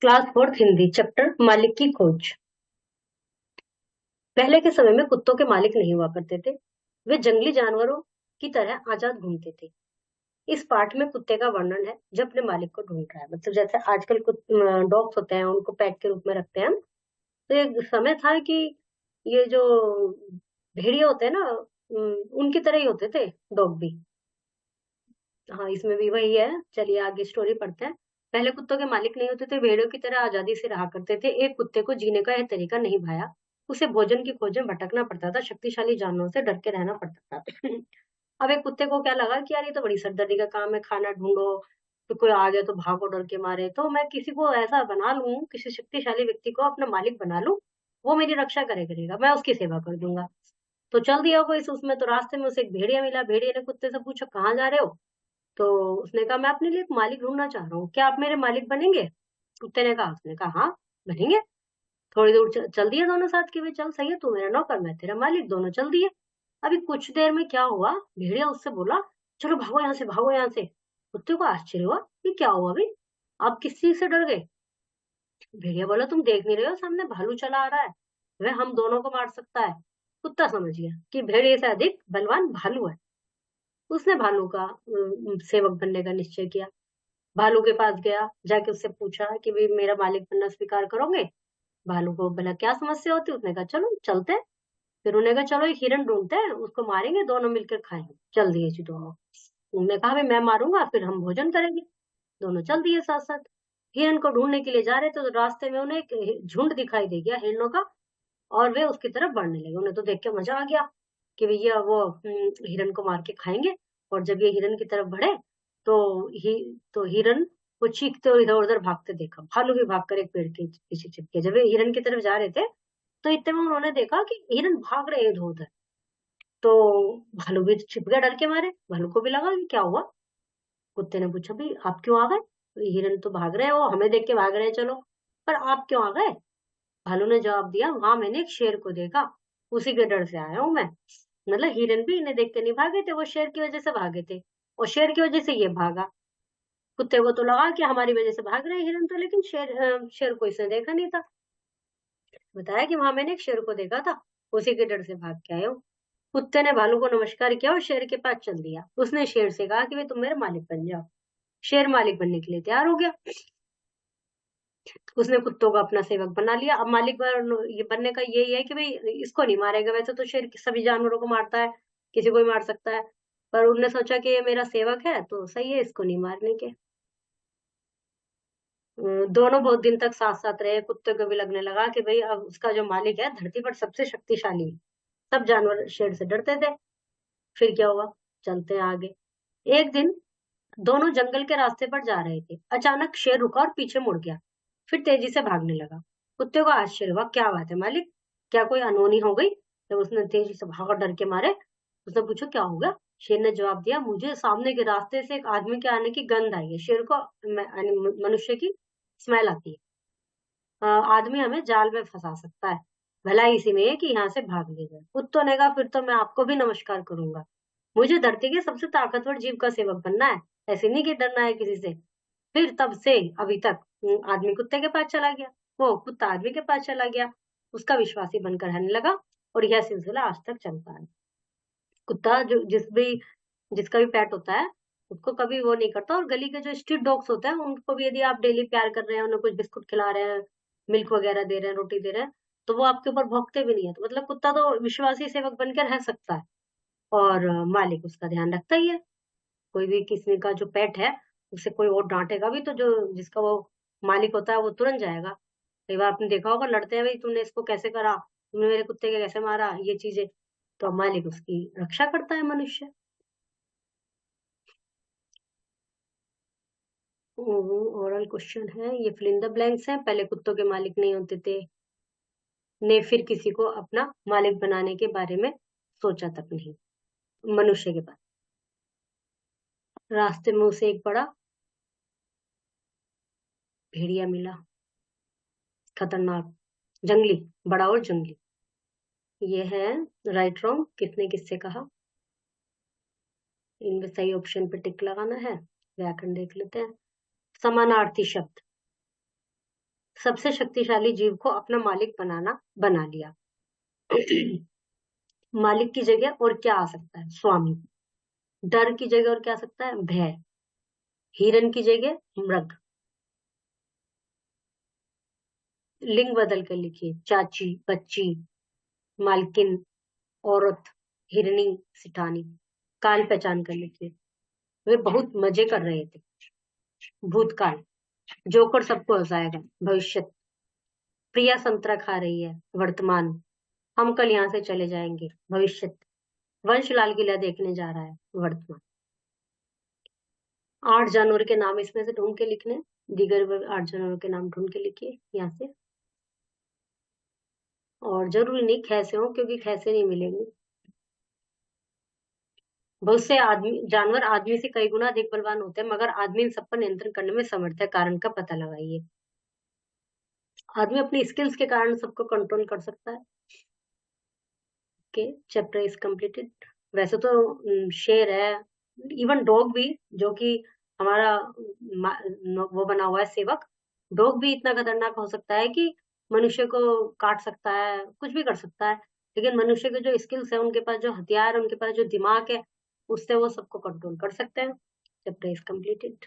Class fourth Hindi chapter मालिक की खोज। पहले के समय में कुत्तों के मालिक नहीं हुआ करते थे। वे जंगली जानवरों की तरह आजाद घूमते थे। इस पाठ में कुत्ते का वर्णन है जो अपने मालिक को ढूंढ रहा है। मतलब जैसे आजकल डॉग्स होते हैं, उनको पेट के रूप में रखते हैं हम। तो एक समय था कि ये जो भेड़िए होते हैं ना, उनकी तरह ही होते थे डॉग भी। हाँ, इसमें भी वही है। चलिए आगे स्टोरी पढ़ते हैं। पहले कुत्तों के मालिक नहीं होते थे, भेड़ियों की तरह आजादी से रहा करते थे। एक कुत्ते को जीने का यह तरीका नहीं भाया। उसे भोजन की खोज में भटकना पड़ता था, शक्तिशाली जानवरों से डर के रहना पड़ता था। अब एक कुत्ते को क्या लगा कि यार ये तो बड़ी सरदर्दी का काम है, खाना ढूंढो, तो कोई आ गया तो भागो डर के मारे। तो मैं किसी को ऐसा बना लूं, किसी शक्तिशाली व्यक्ति को अपना मालिक बना लूं, वो मेरी रक्षा करेगा, मैं उसकी सेवा कर दूंगा। तो चल दिया वो इस उसमें। तो रास्ते में उसे एक भेड़िया मिला। भेड़िया ने कुत्ते से पूछा, कहाँ जा रहे हो? तो उसने कहा, मैं अपने लिए एक मालिक ढूंढना चाह रहा हूँ, क्या आप मेरे मालिक बनेंगे? कुत्ते ने कहा, उसने कहा हाँ, बनेंगे। थोड़ी दूर चल दिए दोनों साथ कि भाई चल सही है, तू मेरा नौकर मैं तेरा मालिक। दोनों चल दिए। अभी कुछ देर में क्या हुआ, भेड़िया उससे बोला, चलो भागो यहाँ से, भागो यहाँ से। कुत्ते को आश्चर्य हुआ, ये क्या हुआ भाई, आप किस चीज से डर गए? भेड़िया बोला, तुम देख नहीं रहे हो, सामने भालू चला आ रहा है, वह हम दोनों को मार सकता है। कुत्ता समझ गया कि भेड़िए से अधिक बलवान भालू है। उसने भालू का सेवक बनने का निश्चय किया। भालू के पास गया, जाके उससे पूछा कि भाई मेरा मालिक बनना स्वीकार करोगे? भालू को बोला, क्या समस्या होती है? उसने कहा, चलो चलते हैं। फिर उन्होंने कहा, चलो एक हिरन ढूंढते हैं, उसको मारेंगे, दोनों मिलकर खाएंगे। चल दिए जी दोनों। उन्होंने कहा, भाई मैं मारूंगा, फिर हम भोजन करेंगे। दोनों चल दिए साथ साथ। हिरन को ढूंढने के लिए जा रहे थे, तो रास्ते में उन्हें एक झुंड दिखाई दे गया हिरणों का। और वे उसकी तरफ बढ़ने लगे। उन्हें तो देख के मजा आ गया कि भैया वो हिरन को मार के खाएंगे। और जब ये हिरन की तरफ बढ़े, तो ही तो हिरन को चीखते और इधर उधर भागते देखा। भालू भी भागकर एक पेड़ के पीछे छिप गया। जब ये हिरन की तरफ जा रहे थे, तो इतने में उन्होंने देखा कि हिरन भाग रहे हैं इधर उधर। तो भालू भी छिप गया डर के मारे। भालू को भी लगा कि क्या हुआ। कुत्ते ने पूछा, भाई आप क्यों आ गए? तो हिरन तो भाग रहे हो, हमें देख के भाग रहे हैं, चलो, पर आप क्यों आ गए? भालू ने जवाब दिया, वहां मैंने एक शेर को देखा, उसी के डर से आया हूं मैं। मतलब हिरन भी इन्हें देख के नहीं भागे थे, वो शेर की वजह से भागे थे, और शेर की वजह से ये भागा। कुत्ते को तो लगा कि हमारी वजह से भाग रहे हैं हिरन तो, लेकिन शेर को इसने देखा नहीं था। बताया कि वहां मैंने एक शेर को देखा था, उसी के डर से भाग के आया हूँ। कुत्ते ने भालू को नमस्कार किया और शेर के पास चल दिया। उसने शेर से कहा कि भाई तुम मेरे मालिक बन जाओ। शेर मालिक बनने के लिए तैयार हो गया। उसने कुत्तों को अपना सेवक बना लिया। अब मालिक ये बनने का यही है कि भाई इसको नहीं मारेगा। वैसे तो शेर सभी जानवरों को मारता है, किसी को भी मार सकता है, पर उनने सोचा कि ये मेरा सेवक है तो सही है, इसको नहीं मारने के। दोनों बहुत दिन तक साथ साथ रहे। कुत्ते को भी लगने लगा कि भाई अब उसका जो मालिक है धरती पर सबसे शक्तिशाली है। सब जानवर शेर से डरते थे। फिर क्या हुआ, चलते हैं आगे। एक दिन दोनों जंगल के रास्ते पर जा रहे थे। अचानक शेर रुका और पीछे मुड़ गया, फिर तेजी से भागने लगा। कुत्ते को आश्चर्य हुआ, क्या बात है मालिक, क्या कोई अनहोनी हो गई? जब उसने तेजी से भागा डर के मारे, उसने पूछा, क्या हो गया? शेर ने जवाब दिया, मुझे सामने के रास्ते से एक आदमी के आने की गंध आई है। शेर को यानी मनुष्य की स्मेल आती है। आदमी हमें जाल में फंसा सकता है, भला इसी में है कि यहाँ से भाग ले जाए। कुत्तों ने कहा, फिर तो मैं आपको भी नमस्कार करूंगा। मुझे धरती के सबसे ताकतवर जीव का सेवक बनना है, ऐसे नहीं कि डरना है किसी से। फिर तब से अभी तक आदमी कुत्ते के पास चला गया, वो कुत्ता आदमी के पास चला गया, उसका विश्वासी बनकर रहने लगा। और यह सिलसिला आज तक चलता है। कुत्ता जो जिसका भी पेट होता है, उसको कभी वो नहीं करता। और गली के जो स्ट्रीट डॉग्स होते हैं, उनको भी यदि आप डेली प्यार कर रहे हैं, उन्हें कुछ बिस्कुट खिला रहे हैं, मिल्क वगैरह दे रहे हैं, रोटी दे रहे हैं, तो वो आपके ऊपर भौंकते भी नहीं है। तो मतलब कुत्ता तो विश्वासी सेवक बनकर रह सकता है, और मालिक उसका ध्यान रखता ही है। कोई भी किसी का जो पेट है, उसे कोई और डांटेगा भी तो जो जिसका वो मालिक होता है वो तुरंत जाएगा। कई बार आपने देखा होगा, लड़ते हैं, भाई तुमने इसको कैसे करा, तुमने मेरे कुत्ते के कैसे मारा, ये चीजें। तो अब मालिक उसकी रक्षा करता है, मनुष्य। ओरल क्वेश्चन है ये, फिल इन द ब्लैंक्स है। पहले कुत्तों के मालिक नहीं होते थे, ने फिर किसी को अपना मालिक बनाने के बारे में सोचा तक नहीं। मनुष्य के पास रास्ते में उसे एक बड़ा भेड़िया मिला, खतरनाक, जंगली, बड़ा और जंगली। ये है राइट रॉन्ग, किसने किससे कहा। इनमें सही ऑप्शन पे टिक लगाना है। व्याकरण देख लेते हैं। समानार्थी शब्द, सबसे शक्तिशाली जीव को अपना मालिक बना लिया। मालिक की जगह और क्या आ सकता है? स्वामी। डर की जगह और क्या आ सकता है? भय। हिरन की जगह मृग। लिंग बदल कर लिखिए। चाची, बच्ची, मालकिन, औरत, हिरनी, सिठानी। काल पहचान कर लिखिए। वे बहुत मजे कर रहे थे। भूतकाल, जोकर सबको हंसाएगा। भविष्य, प्रिया संतरा खा रही है। वर्तमान, हम कल यहाँ से चले जाएंगे। भविष्य, वंश लाल किला देखने जा रहा है। वर्तमान। 8 जानवर के नाम इसमें से ढूंढ के लिखने। दीगर 8 जानवरों के नाम ढूंढ के लिखिए यहाँ से। और जरूरी नहीं खैसे हो, क्योंकि खैसे नहीं मिलेंगे। बहुत से आदमी जानवर आदमी से कई गुना अधिक बलवान होते हैं, मगर आदमी इन सब पर नियंत्रण करने में समर्थ है। कारण का पता लगाइए। आदमी अपनी स्किल्स के कारण सबको कंट्रोल कर सकता है। Okay, chapter is completed. वैसे तो शेर है, इवन डॉग भी, जो कि हमारा वो बना हुआ है सेवक। डॉग भी इतना खतरनाक हो सकता है कि मनुष्य को काट सकता है, कुछ भी कर सकता है। लेकिन मनुष्य के जो स्किल्स है, उनके पास जो हथियार है, उनके पास जो दिमाग है, उससे वो सबको कंट्रोल कर सकते हैं। Chapter is completed.